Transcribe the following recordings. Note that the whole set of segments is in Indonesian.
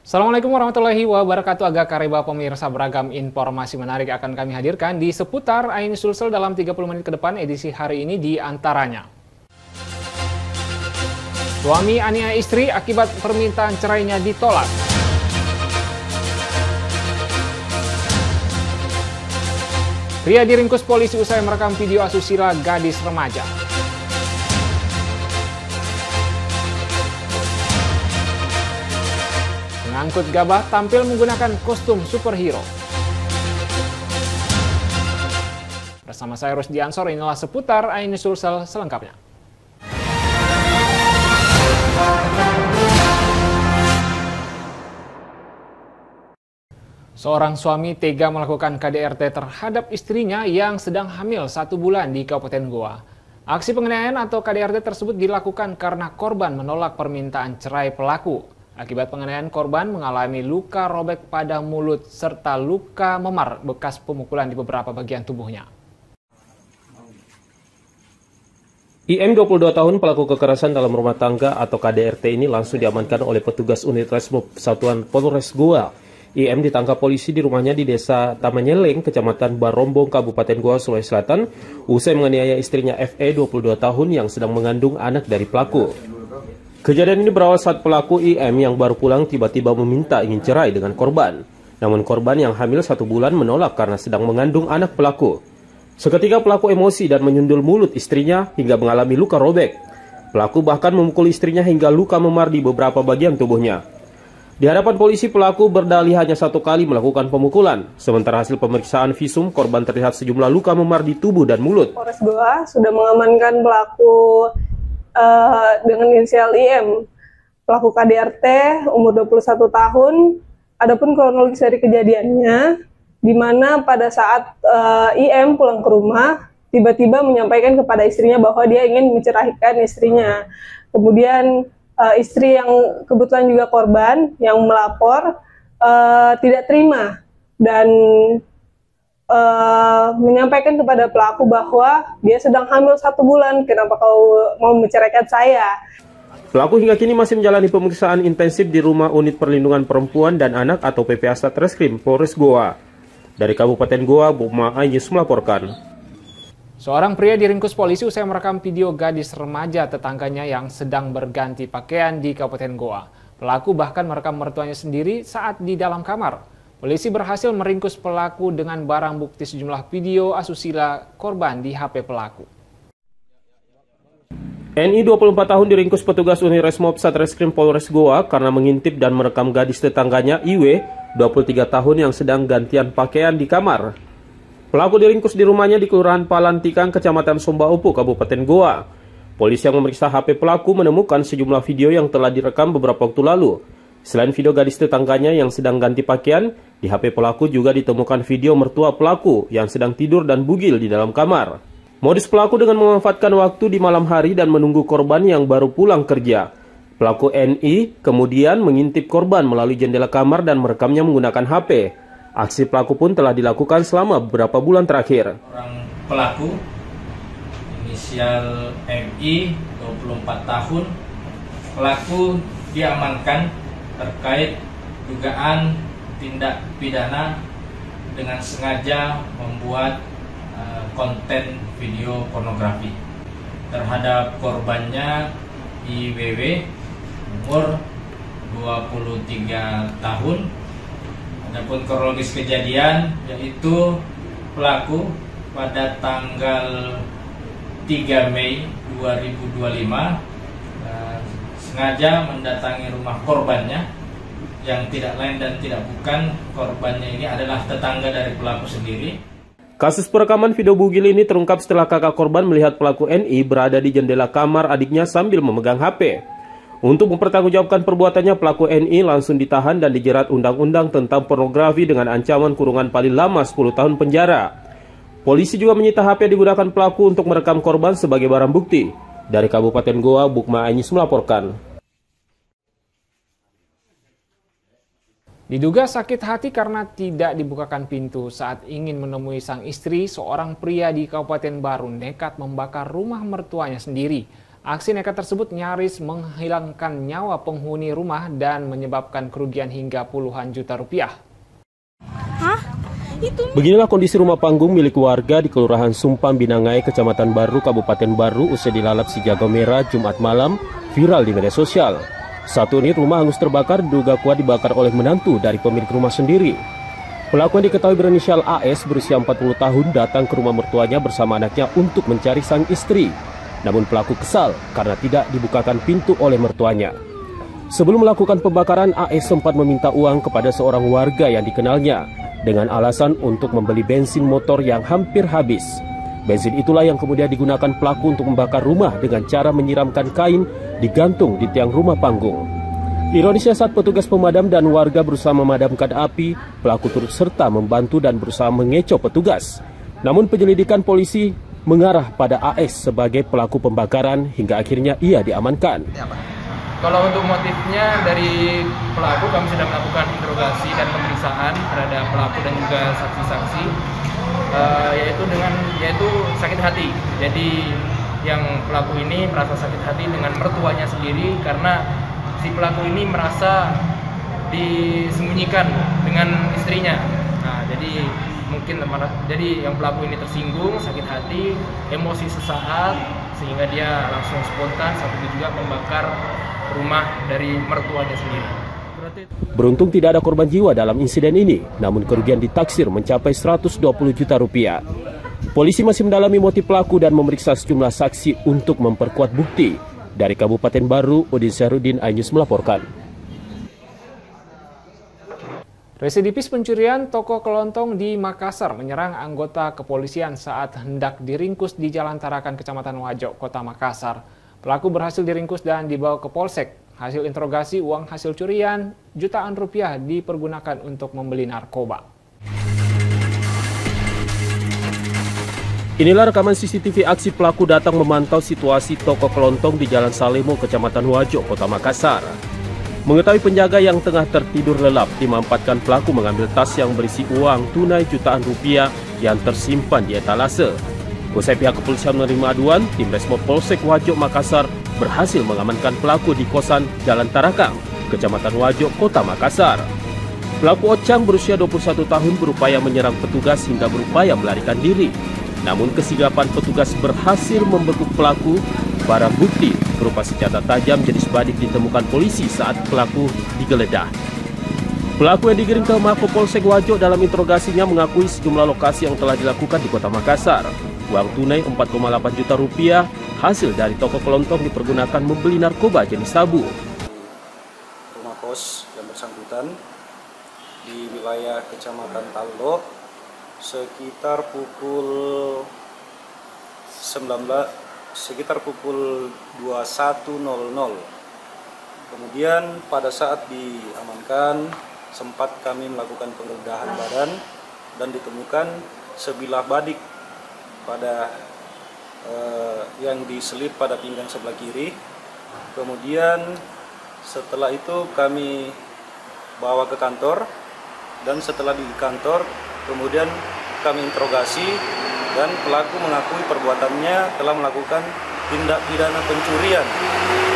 Assalamualaikum warahmatullahi wabarakatuh. Agak kareba pemirsa, beragam informasi menarik akan kami hadirkan di seputar Ain Sulsel dalam 30 menit ke depan edisi hari ini, di antaranya. Suami aniaya istri akibat permintaan cerainya ditolak. Pria diringkus polisi usai merekam video asusila gadis remaja. Pengangkut gabah tampil menggunakan kostum superhero. Bersama saya Rusdi Ansor, inilah seputar Ain Sulsel selengkapnya. Seorang suami tega melakukan KDRT terhadap istrinya yang sedang hamil 1 bulan di Kabupaten Goa. Aksi penganiayaan atau KDRT tersebut dilakukan karena korban menolak permintaan cerai pelaku. Akibat penganiayaan, korban mengalami luka robek pada mulut serta luka memar bekas pemukulan di beberapa bagian tubuhnya. IM 22 tahun pelaku kekerasan dalam rumah tangga atau KDRT ini langsung diamankan oleh petugas unit Resmob Satuan Polres Goa. IM ditangkap polisi di rumahnya di Desa Tamanyeleng, Kecamatan Barombong, Kabupaten Goa, Sulawesi Selatan, usai menganiaya istrinya FE 22 tahun yang sedang mengandung anak dari pelaku. Kejadian ini berawal saat pelaku IM yang baru pulang tiba-tiba meminta ingin cerai dengan korban. Namun korban yang hamil 1 bulan menolak karena sedang mengandung anak pelaku. Seketika pelaku emosi dan menyundul mulut istrinya hingga mengalami luka robek. Pelaku bahkan memukul istrinya hingga luka memar di beberapa bagian tubuhnya. Di hadapan polisi, pelaku berdalih hanya 1 kali melakukan pemukulan. Sementara hasil pemeriksaan visum, korban terlihat sejumlah luka memar di tubuh dan mulut. Polres Goa sudah mengamankan pelaku dengan inisial IM, pelaku KDRT umur 21 tahun. Adapun kronologis dari kejadiannya, di mana pada saat IM pulang ke rumah, tiba-tiba menyampaikan kepada istrinya bahwa dia ingin menceraikan istrinya. Kemudian istri yang kebetulan juga korban yang melapor tidak terima dan menyampaikan kepada pelaku bahwa dia sedang hamil 1 bulan, kenapa kau mau menceraikan saya? Pelaku hingga kini masih menjalani pemeriksaan intensif di Rumah Unit Perlindungan Perempuan dan Anak atau PPA Satreskrim Polres Goa. Dari Kabupaten Goa, Bukma Ayis melaporkan. Seorang pria diringkus polisi usai merekam video gadis remaja tetangganya yang sedang berganti pakaian di Kabupaten Goa. Pelaku bahkan merekam mertuanya sendiri saat di dalam kamar. Polisi berhasil meringkus pelaku dengan barang bukti sejumlah video asusila korban di HP pelaku. NI 24 tahun diringkus petugas unit Resmob Satreskrim Polres Goa karena mengintip dan merekam gadis tetangganya IW, 23 tahun yang sedang gantian pakaian di kamar. Pelaku diringkus di rumahnya di Kelurahan Palantikang, Kecamatan Sombaupu, Kabupaten Goa. Polisi yang memeriksa HP pelaku menemukan sejumlah video yang telah direkam beberapa waktu lalu. Selain video gadis tetangganya yang sedang ganti pakaian, di HP pelaku juga ditemukan video mertua pelaku yang sedang tidur dan bugil di dalam kamar. Modus pelaku dengan memanfaatkan waktu di malam hari dan menunggu korban yang baru pulang kerja. Pelaku NI kemudian mengintip korban melalui jendela kamar dan merekamnya menggunakan HP. Aksi pelaku pun telah dilakukan selama beberapa bulan terakhir. Orang pelaku, inisial MI, 24 tahun, pelaku diamankan terkait dugaan tindak pidana dengan sengaja membuat konten video pornografi terhadap korbannya IWW umur 23 tahun. Adapun kronologis kejadian yaitu pelaku pada tanggal 3 Mei 2025 sengaja mendatangi rumah korbannya yang tidak lain dan tidak bukan korbannya ini adalah tetangga dari pelaku sendiri. Kasus perekaman video bugil ini terungkap setelah kakak korban melihat pelaku NI berada di jendela kamar adiknya sambil memegang HP. Untuk mempertanggungjawabkan perbuatannya, pelaku NI langsung ditahan dan dijerat undang-undang tentang pornografi dengan ancaman kurungan paling lama 10 tahun penjara. Polisi juga menyita HP yang digunakan pelaku untuk merekam korban sebagai barang bukti. Dari Kabupaten Goa, Bukma Ayis melaporkan. Diduga sakit hati karena tidak dibukakan pintu saat ingin menemui sang istri, seorang pria di Kabupaten Baru nekat membakar rumah mertuanya sendiri. Aksi nekat tersebut nyaris menghilangkan nyawa penghuni rumah dan menyebabkan kerugian hingga puluhan juta rupiah. Beginilah kondisi rumah panggung milik warga di Kelurahan Sumpang Binangai, Kecamatan Baru, Kabupaten Baru usai dilalap si jago merah Jumat malam, viral di media sosial. Satu unit rumah hangus terbakar diduga kuat dibakar oleh menantu dari pemilik rumah sendiri. Pelaku yang diketahui berinisial AS berusia 40 tahun datang ke rumah mertuanya bersama anaknya untuk mencari sang istri. Namun pelaku kesal karena tidak dibukakan pintu oleh mertuanya. Sebelum melakukan pembakaran, AS sempat meminta uang kepada seorang warga yang dikenalnya dengan alasan untuk membeli bensin motor yang hampir habis. Bensin itulah yang kemudian digunakan pelaku untuk membakar rumah dengan cara menyiramkan kain digantung di tiang rumah panggung. Ironisnya saat petugas pemadam dan warga berusaha memadamkan api, pelaku turut serta membantu dan berusaha mengecoh petugas. Namun penyelidikan polisi mengarah pada AS sebagai pelaku pembakaran hingga akhirnya ia diamankan. Kalau untuk motifnya dari pelaku, kami sedang melakukan interogasi dan pemeriksaan terhadap pelaku dan juga saksi-saksi, yaitu sakit hati. Jadi yang pelaku ini merasa sakit hati dengan mertuanya sendiri karena si pelaku ini merasa disembunyikan dengan istrinya. Nah, jadi mungkin yang pelaku ini tersinggung, sakit hati, emosi sesaat sehingga dia langsung spontan saat itu juga membakar rumah dari mertuanya sendiri. Beruntung tidak ada korban jiwa dalam insiden ini, namun kerugian ditaksir mencapai 120 juta rupiah. Polisi masih mendalami motif pelaku dan memeriksa sejumlah saksi untuk memperkuat bukti. Dari Kabupaten Baru, Udin Syarudin, iNews melaporkan. Residivis pencurian toko kelontong di Makassar menyerang anggota kepolisian saat hendak diringkus di Jalan Tarakan, Kecamatan Wajo, Kota Makassar. Pelaku berhasil diringkus dan dibawa ke Polsek. Hasil interogasi, uang hasil curian jutaan rupiah dipergunakan untuk membeli narkoba. Inilah rekaman CCTV aksi pelaku datang memantau situasi toko kelontong di Jalan Salemo, Kecamatan Wajo, Kota Makassar. Mengetahui penjaga yang tengah tertidur lelap, dimampatkan pelaku mengambil tas yang berisi uang tunai jutaan rupiah yang tersimpan di etalase. Usai pihak kepolisian menerima aduan, tim Resmob Polsek Wajo Makassar berhasil mengamankan pelaku di kosan Jalan Tarakang, Kecamatan Wajo, Kota Makassar. Pelaku Ocang berusia 21 tahun berupaya menyerang petugas hingga berupaya melarikan diri. Namun kesigapan petugas berhasil membekuk pelaku. Barang bukti berupa senjata tajam jenis badik ditemukan polisi saat pelaku digeledah. Pelaku yang dikirim ke Mako Polsek Wajo dalam interogasinya mengakui sejumlah lokasi yang telah dilakukan di Kota Makassar. Uang tunai 4,8 juta rupiah hasil dari toko kelontong dipergunakan membeli narkoba jenis sabu. Rumah kos yang bersangkutan di wilayah Kecamatan Tallo sekitar pukul 21.00. Kemudian pada saat diamankan sempat kami melakukan penggeledahan badan dan ditemukan sebilah badik pada yang diselip pada pinggang sebelah kiri. Kemudian setelah itu kami bawa ke kantor, dan setelah di kantor kemudian kami interogasi dan pelaku mengakui perbuatannya telah melakukan tindak pidana pencurian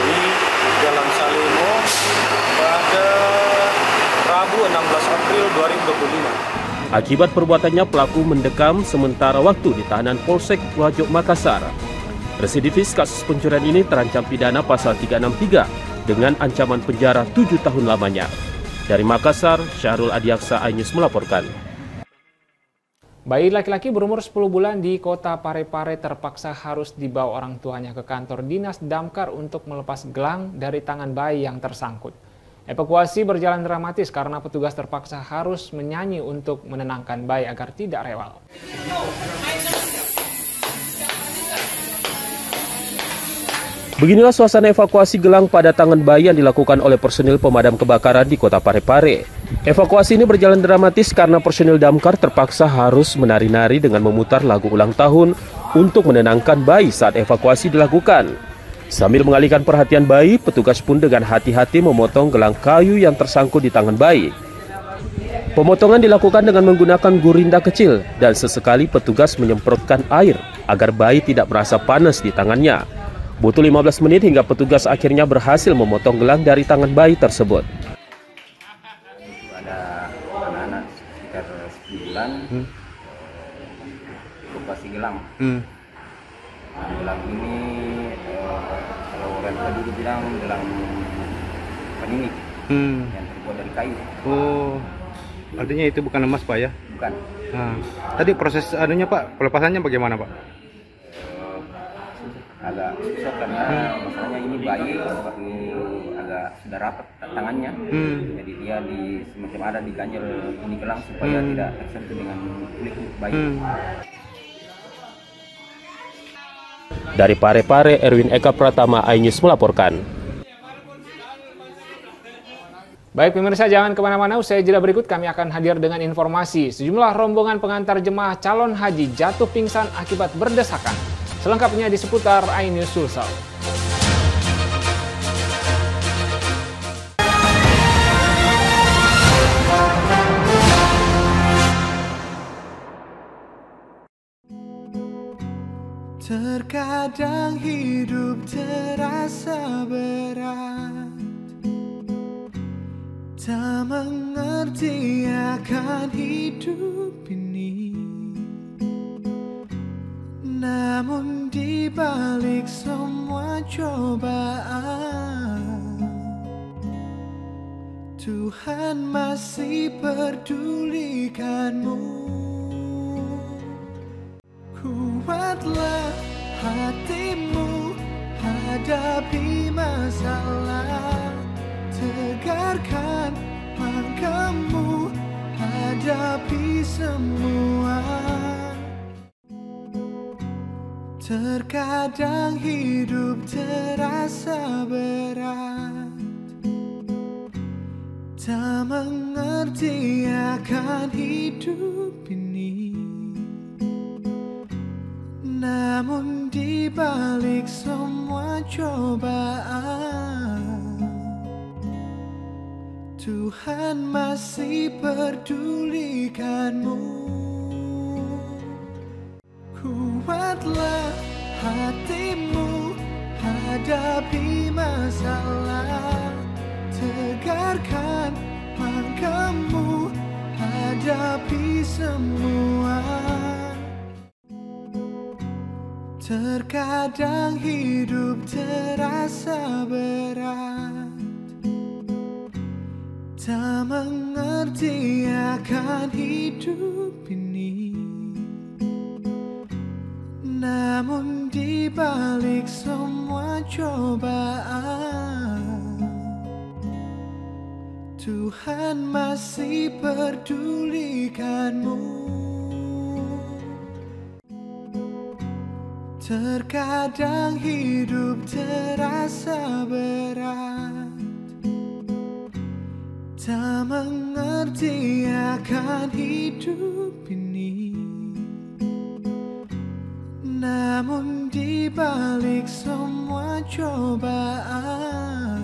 di Jalan Salemo pada Rabu 16 April 2025. Akibat perbuatannya, pelaku mendekam sementara waktu di tahanan Polsek Wajo Makassar. Residivis kasus pencurian ini terancam pidana pasal 363 dengan ancaman penjara 7 tahun lamanya. Dari Makassar, Syahrul Adiaksa, iNews melaporkan. Bayi laki-laki berumur 10 bulan di Kota Parepare terpaksa harus dibawa orang tuanya ke kantor dinas damkar untuk melepas gelang dari tangan bayi yang tersangkut. Evakuasi berjalan dramatis karena petugas terpaksa harus menyanyi untuk menenangkan bayi agar tidak rewel. Beginilah suasana evakuasi gelang pada tangan bayi yang dilakukan oleh personil pemadam kebakaran di Kota Parepare. Evakuasi ini berjalan dramatis karena personil damkar terpaksa harus menari-nari dengan memutar lagu ulang tahun untuk menenangkan bayi saat evakuasi dilakukan. Sambil mengalihkan perhatian bayi, petugas pun dengan hati-hati memotong gelang kayu yang tersangkut di tangan bayi. Pemotongan dilakukan dengan menggunakan gurinda kecil dan sesekali petugas menyemprotkan air agar bayi tidak merasa panas di tangannya. Butuh 15 menit hingga petugas akhirnya berhasil memotong gelang dari tangan bayi tersebut. Ada anak-anak sekitar 10 bulan operasi gelang. Nah, gelang ini kalau orang dulu bilang gelang peninik yang terbuat dari kayu. Oh, artinya itu bukan emas Pak ya? Bukan. Nah, tadi proses anunya Pak, pelepasannya bagaimana Pak? Agak susah karena masalahnya ini bayi agak sudah rapat tangannya, jadi dia semacam ada diganjel ini gelang supaya tidak tersentuh dengan kulit bayi. Dari Parepare, Erwin Eka Pratama, iNews melaporkan. Baik pemirsa, jangan kemana-mana, usai jeda berikut kami akan hadir dengan informasi sejumlah rombongan pengantar jemaah calon haji jatuh pingsan akibat berdesakan. Selengkapnya di seputar iNews Sulsel. Terkadang hidup terasa berat, tak mengerti akan hidup ini. Namun di balik semua cobaan, Tuhan masih pedulikanmu. Kuatlah hatimu, hadapi masalah, tegarkan langkahmu, hadapi semua. Terkadang hidup terasa berat, tak mengerti akan hidup ini. Namun di balik semua cobaan, Tuhan masih pedulikanmu. Kuatlah hatimu, hadapi masalah, tegarkan langkahmu, hadapi semua. Terkadang hidup terasa berat, tak mengerti akan hidup ini. Namun di balik semua cobaan, Tuhan masih pedulikanmu. Terkadang hidup terasa berat, tak mengerti akan hidup ini. Namun di balik semua cobaan,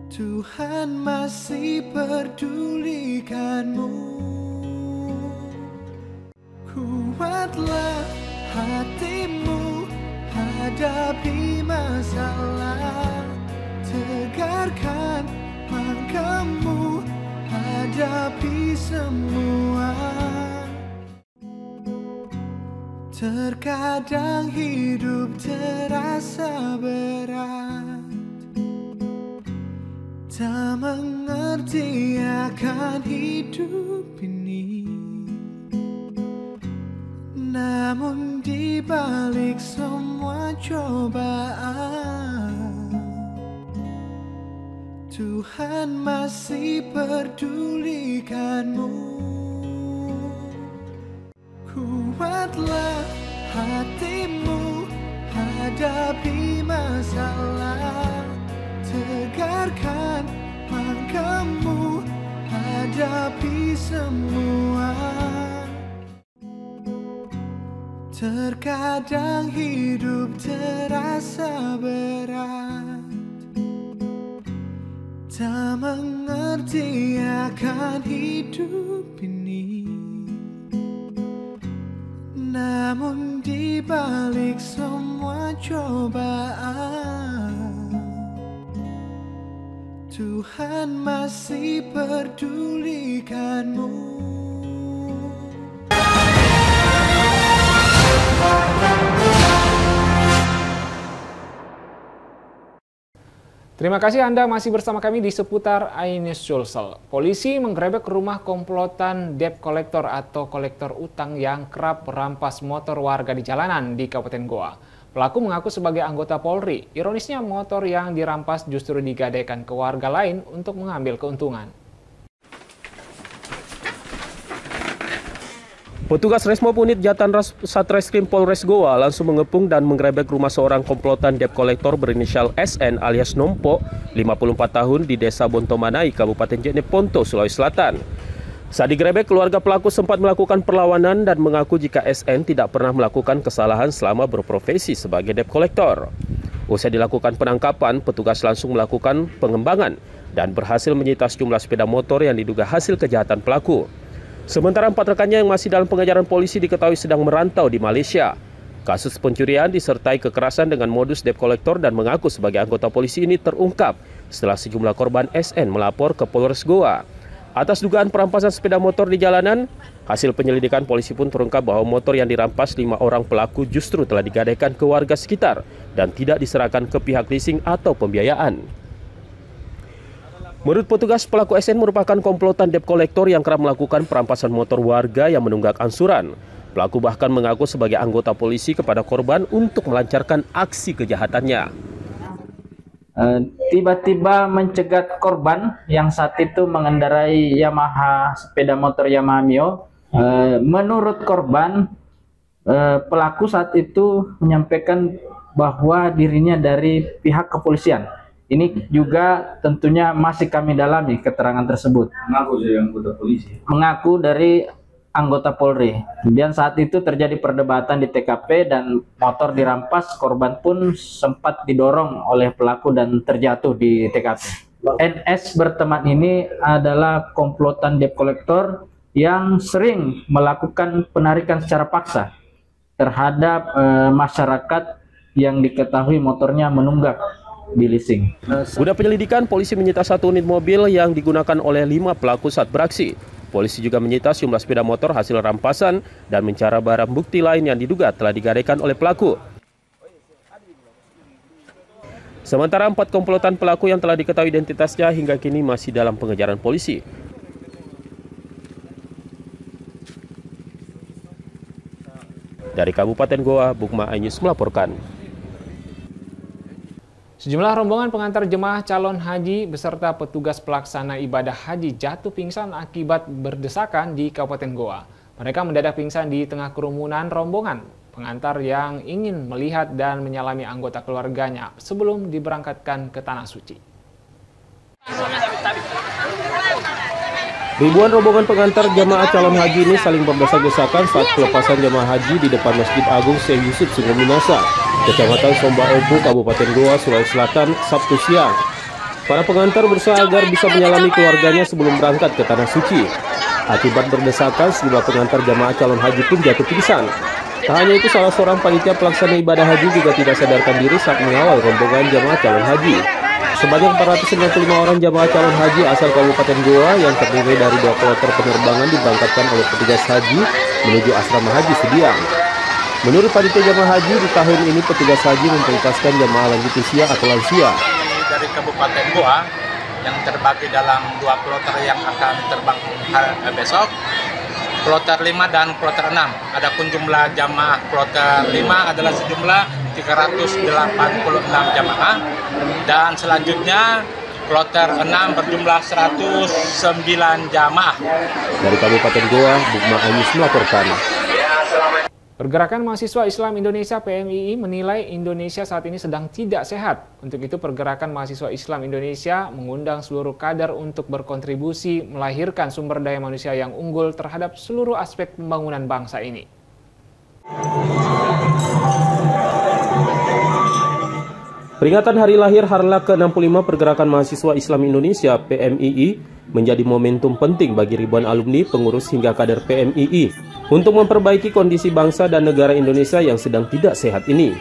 Tuhan masih pedulikanmu. Kuatlah hatimu, hadapi masalah, tegarkan langkahmu, hadapi semua. Terkadang hidup terasa berat, tak mengerti akan hidup ini. Namun di balik semua cobaan, Tuhan masih pedulikanmu. Kuatlah hatimu, hadapi masalah, tegarkan langkahmu, hadapi semua. Terkadang hidup terasa berat, tak mengerti akan hidup ini. Namun di balik semua cobaan, Tuhan masih pedulikanmu. Terima kasih Anda masih bersama kami di seputar iNews Sulsel. Polisi menggerebek rumah komplotan debt collector atau kolektor utang yang kerap merampas motor warga di jalanan di Kabupaten Goa. Pelaku mengaku sebagai anggota Polri. Ironisnya motor yang dirampas justru digadaikan ke warga lain untuk mengambil keuntungan. Petugas Resmob Unit Jatan Satreskrim Polres Goa langsung mengepung dan menggerebek rumah seorang komplotan debt collector berinisial SN alias Nompo, 54 tahun di Desa Bontomanai, Kabupaten Jeneponto, Sulawesi Selatan. Saat digerebek, keluarga pelaku sempat melakukan perlawanan dan mengaku jika SN tidak pernah melakukan kesalahan selama berprofesi sebagai debt collector. Usai dilakukan penangkapan, petugas langsung melakukan pengembangan dan berhasil menyita sejumlah sepeda motor yang diduga hasil kejahatan pelaku. Sementara 4 rekannya yang masih dalam pengejaran polisi diketahui sedang merantau di Malaysia. Kasus pencurian disertai kekerasan dengan modus debt collector dan mengaku sebagai anggota polisi ini terungkap setelah sejumlah korban SN melapor ke Polres Goa. Atas dugaan perampasan sepeda motor di jalanan, hasil penyelidikan polisi pun terungkap bahwa motor yang dirampas 5 orang pelaku justru telah digadaikan ke warga sekitar dan tidak diserahkan ke pihak leasing atau pembiayaan. Menurut petugas, pelaku SN merupakan komplotan debt collector yang kerap melakukan perampasan motor warga yang menunggak angsuran. Pelaku bahkan mengaku sebagai anggota polisi kepada korban untuk melancarkan aksi kejahatannya. Tiba-tiba mencegat korban yang saat itu mengendarai Yamaha, sepeda motor Yamaha Mio. Menurut korban, pelaku saat itu menyampaikan bahwa dirinya dari pihak kepolisian. Ini juga tentunya masih kami dalami keterangan tersebut. Mengaku dari anggota polisi? Mengaku dari anggota Polri. Kemudian saat itu terjadi perdebatan di TKP dan motor dirampas. Korban pun sempat didorong oleh pelaku dan terjatuh di TKP. NS berteman ini adalah komplotan debt collector yang sering melakukan penarikan secara paksa terhadap masyarakat yang diketahui motornya menunggak di leasing. Guna penyelidikan, polisi menyita 1 unit mobil yang digunakan oleh 5 pelaku saat beraksi. Polisi juga menyita sejumlah sepeda motor hasil rampasan dan mencari barang bukti lain yang diduga telah digadaikan oleh pelaku. Sementara 4 komplotan pelaku yang telah diketahui identitasnya hingga kini masih dalam pengejaran polisi. Dari Kabupaten Goa, Bukma iNews melaporkan. Sejumlah rombongan pengantar jemaah calon haji beserta petugas pelaksana ibadah haji jatuh pingsan akibat berdesakan di Kabupaten Goa. Mereka mendadak pingsan di tengah kerumunan rombongan pengantar yang ingin melihat dan menyalami anggota keluarganya sebelum diberangkatkan ke Tanah Suci. Ribuan rombongan pengantar jamaah calon haji ini saling berdesak-desakan saat pelepasan jamaah haji di depan Masjid Agung Syekh Yusuf Sungai Minasa, Kecamatan Somba Obu, Kabupaten Goa, Sulawesi Selatan, Sabtu siang. Para pengantar berusaha agar bisa menyalami keluarganya sebelum berangkat ke Tanah Suci. Akibat berdesakan, sejumlah pengantar jamaah calon haji pun jatuh pingsan. Tak hanya itu, salah seorang panitia pelaksana ibadah haji juga tidak sadarkan diri saat mengawal rombongan jamaah calon haji. Sebanyak 495 orang jamaah calon haji asal Kabupaten Goa yang terdiri dari 2 kloter penerbangan diberangkatkan oleh petugas haji menuju asrama haji Sudiang. Menurut panitia jamaah haji, di tahun ini petugas haji memprioritaskan jamaah lanjut usia atau lansia. Dari Kabupaten Goa yang terbagi dalam 2 kloter yang akan terbang besok, kloter 5 dan kloter 6. Adapun jumlah jamaah kloter 5 adalah sejumlah 386 jamaah, dan selanjutnya kloter 6 berjumlah 109 jamaah. Dari Kabupaten Goa, Bukma iNews melaporkan. Pergerakan Mahasiswa Islam Indonesia PMII menilai Indonesia saat ini sedang tidak sehat. Untuk itu, Pergerakan Mahasiswa Islam Indonesia mengundang seluruh kader untuk berkontribusi melahirkan sumber daya manusia yang unggul terhadap seluruh aspek pembangunan bangsa ini. Peringatan hari lahir Harla ke-65 Pergerakan Mahasiswa Islam Indonesia (PMII) menjadi momentum penting bagi ribuan alumni, pengurus hingga kader PMII untuk memperbaiki kondisi bangsa dan negara Indonesia yang sedang tidak sehat ini.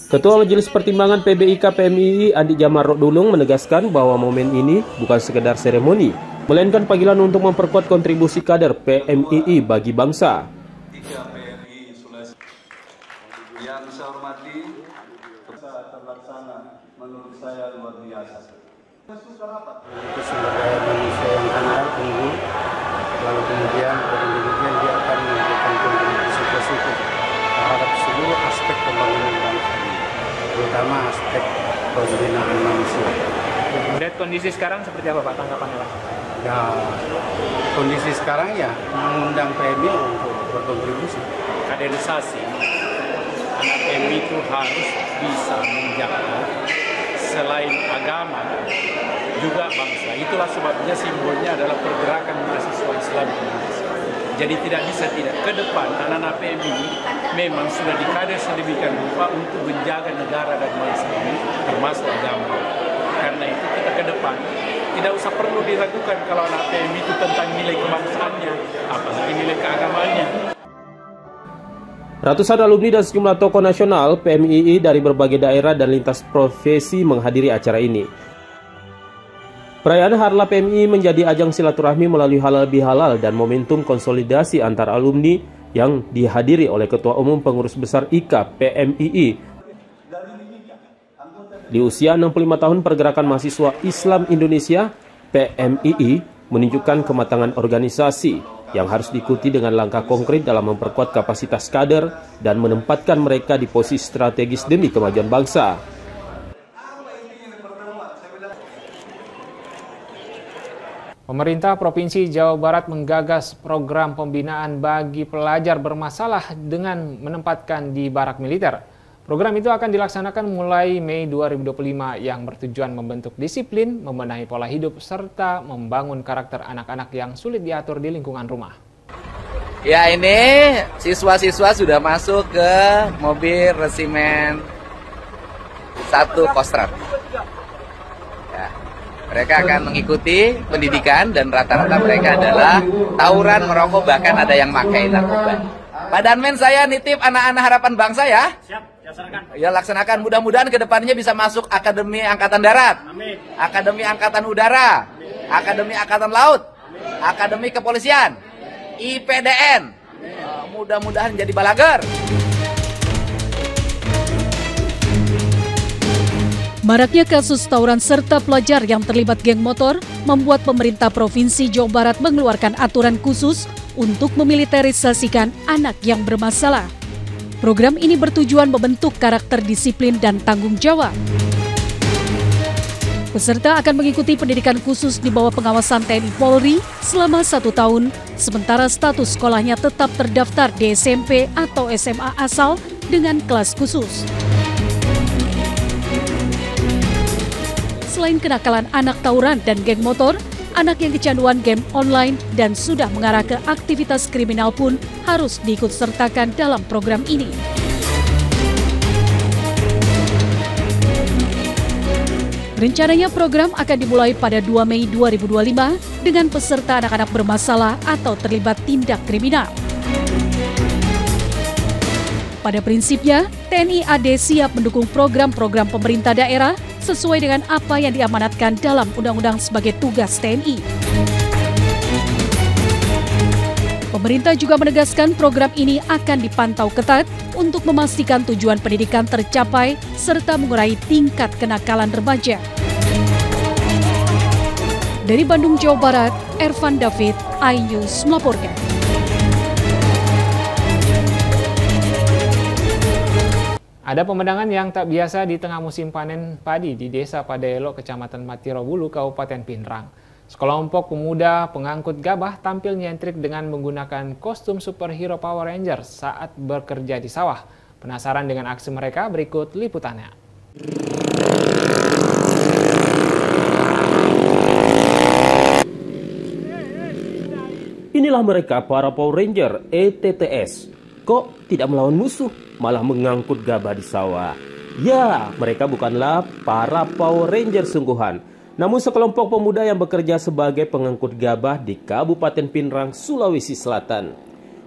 Ketua Majelis Pertimbangan PBIK PMII Andi Jamar Rodulung menegaskan bahwa momen ini bukan sekedar seremoni, melainkan panggilan untuk memperkuat kontribusi kader PMII bagi bangsa. Yang saya hormati, terlaksana menurut saya luar biasa. Itu sumber daya manusia yang handal, unggul, lalu kemudian dia akan memberikan kontribusi positif terhadap seluruh aspek pembangunan bangsa ini, terutama aspek pembinaan manusia. Melihat kondisi sekarang seperti apa Pak tanggapannya Pak? Ya, kondisi sekarang ya mengundang PMI untuk berkontribusi. Kaderisasi anak PMI itu harus bisa menjaga selain agama juga bangsa. Itulah sebabnya simbolnya adalah pergerakan mahasiswa Islam Indonesia. Jadi tidak bisa tidak ke depan anak-anak PMI memang sudah dikader sedemikian rupa untuk menjaga negara dan bangsa ini termasuk agama. Karena itu kita ke depan tidak usah perlu diragukan kalau anak PMI itu tentang nilai kebangsaannya, apalagi nilai keagamaannya. Ratusan alumni dan sejumlah tokoh nasional PMII dari berbagai daerah dan lintas profesi menghadiri acara ini. Perayaan Harla PMII menjadi ajang silaturahmi melalui halal bihalal dan momentum konsolidasi antar alumni yang dihadiri oleh Ketua Umum Pengurus Besar IKA PMII. Di usia 65 tahun Pergerakan Mahasiswa Islam Indonesia PMII menunjukkan kematangan organisasi yang harus diikuti dengan langkah konkret dalam memperkuat kapasitas kader dan menempatkan mereka di posisi strategis demi kemajuan bangsa. Pemerintah Provinsi Jawa Barat menggagas program pembinaan bagi pelajar bermasalah dengan menempatkan di barak militer. Program itu akan dilaksanakan mulai Mei 2025 yang bertujuan membentuk disiplin, membenahi pola hidup, serta membangun karakter anak-anak yang sulit diatur di lingkungan rumah. Ya, ini siswa-siswa sudah masuk ke mobil resimen 1 Kostrad. Ya, mereka akan mengikuti pendidikan dan rata-rata mereka adalah tawuran, merokok, bahkan ada yang pakai narkoba. Pak Danmen, saya nitip anak-anak harapan bangsa ya. Siap. Ya, laksanakan. Mudah-mudahan kedepannya bisa masuk Akademi Angkatan Darat, Amin. Akademi Angkatan Udara, Amin. Akademi Angkatan Laut, Amin. Akademi Kepolisian, IPDN. Mudah-mudahan jadi balager. Maraknya kasus tawuran serta pelajar yang terlibat geng motor membuat pemerintah Provinsi Jawa Barat mengeluarkan aturan khusus untuk memiliterisasikan anak yang bermasalah. Program ini bertujuan membentuk karakter disiplin dan tanggung jawab. Peserta akan mengikuti pendidikan khusus di bawah pengawasan TNI Polri selama 1 tahun, sementara status sekolahnya tetap terdaftar di SMP atau SMA asal dengan kelas khusus. Selain kenakalan anak tawuran dan geng motor, anak yang kecanduan game online dan sudah mengarah ke aktivitas kriminal pun harus diikutsertakan dalam program ini. Rencananya program akan dimulai pada 2 Mei 2025 dengan peserta anak-anak bermasalah atau terlibat tindak kriminal. Pada prinsipnya, TNI AD siap mendukung program-program pemerintah daerah sesuai dengan apa yang diamanatkan dalam undang-undang sebagai tugas TNI. Pemerintah juga menegaskan program ini akan dipantau ketat untuk memastikan tujuan pendidikan tercapai serta mengurangi tingkat kenakalan remaja. Dari Bandung, Jawa Barat, Ervan David, iNews melaporkan. Ada pemandangan yang tak biasa di tengah musim panen padi di Desa Padaelo, Kecamatan Matirobulu, Kabupaten Pindrang. Sekelompok pemuda pengangkut gabah tampil nyentrik dengan menggunakan kostum superhero Power Rangers saat bekerja di sawah. Penasaran dengan aksi mereka? Berikut liputannya. Inilah mereka para Power Ranger ETTS. kok tidak melawan musuh, malah mengangkut gabah di sawah. Ya, mereka bukanlah para Power Ranger sungguhan, namun sekelompok pemuda yang bekerja sebagai pengangkut gabah di Kabupaten Pinrang, Sulawesi Selatan.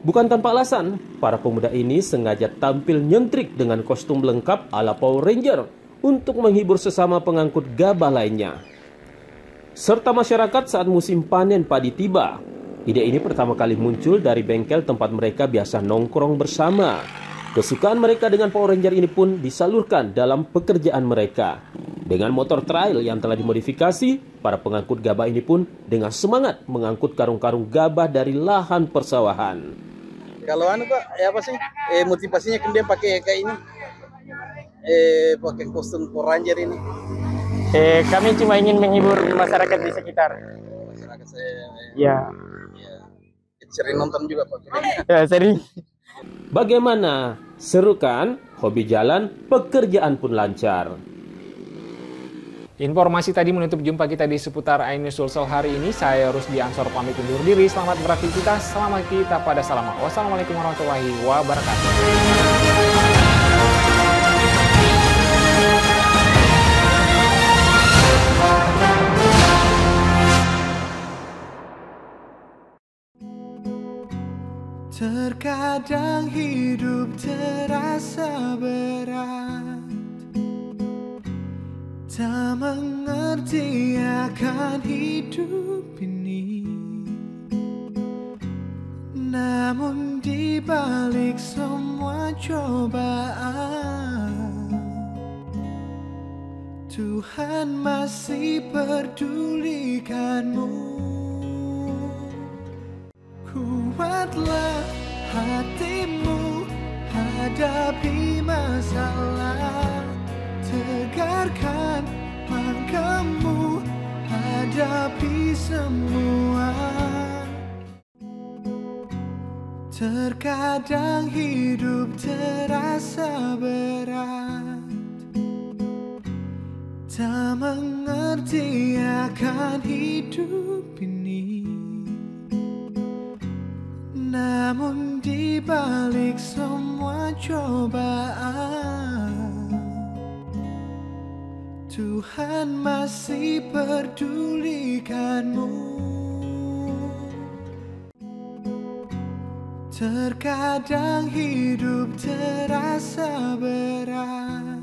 Bukan tanpa alasan, para pemuda ini sengaja tampil nyentrik dengan kostum lengkap ala Power Ranger untuk menghibur sesama pengangkut gabah lainnya, serta masyarakat saat musim panen padi tiba. Ide ini pertama kali muncul dari bengkel tempat mereka biasa nongkrong bersama. Kesukaan mereka dengan Power Ranger ini pun disalurkan dalam pekerjaan mereka. Dengan motor trail yang telah dimodifikasi, para pengangkut gabah ini pun dengan semangat mengangkut karung-karung gabah dari lahan persawahan. Kalau Pak, apa sih motivasinya kemudian pakai kayak ini? Pakai kostum Power Ranger ini? Kami cuma ingin menghibur masyarakat di sekitar. Masyarakat saya. Ya. Sering nonton juga Pak? Ya, sering. Bagaimana? Seru kan? Hobi jalan, pekerjaan pun lancar. Informasi tadi menutup jumpa kita di seputar iNews Sulsel hari ini. Saya Rusdi Ansor pamit undur diri. Selamat beraktivitas. Selamat kita pada salam. Wassalamualaikum warahmatullahi wabarakatuh. Terkadang hidup terasa berat, tak mengerti akan hidup ini. Namun di balik semua cobaan, Tuhan masih pedulikanmu. Kuatlah hatimu, hadapi masalah. Tegarkan langkahmu, hadapi semua. Terkadang hidup terasa berat, tak mengerti akan hidup ini. Namun di balik semua cobaan, Tuhan masih pedulikanmu. Terkadang hidup terasa berat,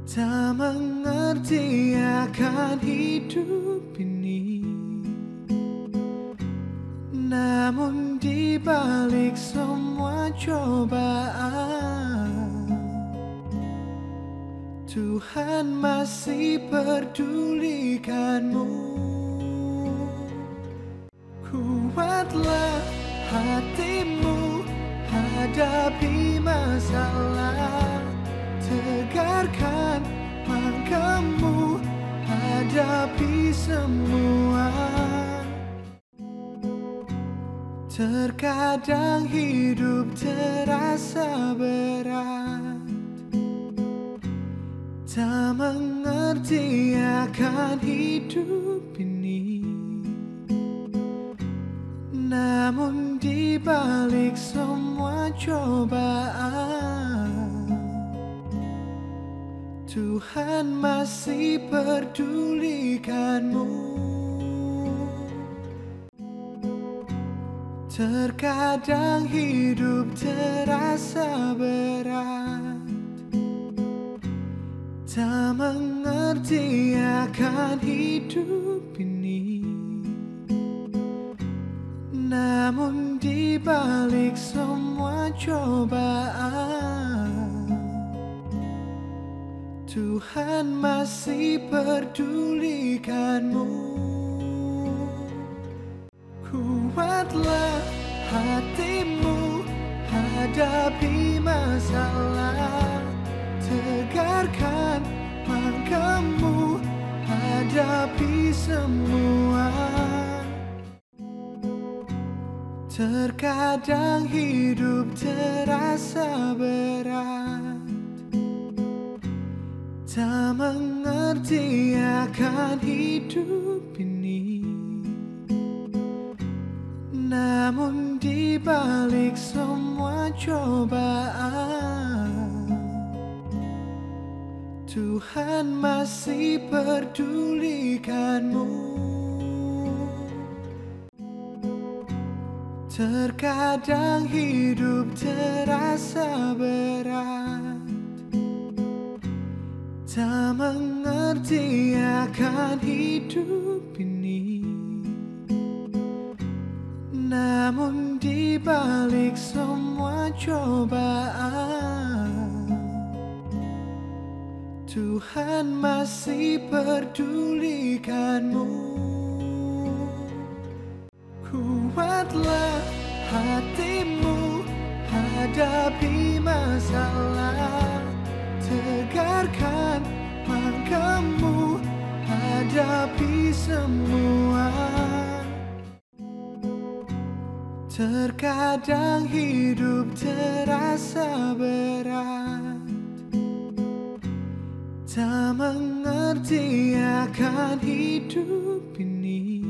tak mengerti akan hidup ini. Namun di balik semua cobaan, Tuhan masih pedulikanmu. Kuatlah hatimu, hadapi masalah. Tegarkan langkahmu, hadapi semua. Terkadang hidup terasa berat, tak mengerti akan hidup ini. Namun di balik semua cobaan, Tuhan masih pedulikanmu. Terkadang hidup terasa berat, tak mengerti akan hidup ini. Namun di balik semua cobaan, Tuhan masih pedulikanmu. Kuatlah hatimu, hadapi masalah. Tegarkan langkahmu, hadapi semua. Terkadang hidup terasa berat, tak mengerti akan hidup ini. Namun di balik semua cobaan, Tuhan masih pedulikanmu. Terkadang hidup terasa berat, tak mengerti akan hidup ini. Namun di balik semua cobaan, Tuhan masih pedulikanmu. Kuatlah hatimu hadapi masalah, tegarkan langkahmu hadapi semua. Terkadang hidup terasa berat, tak mengerti akan hidup ini.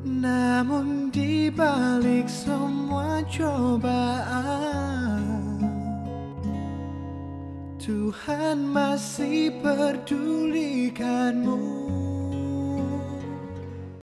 Namun di balik semua cobaan, Tuhan masih pedulikanmu.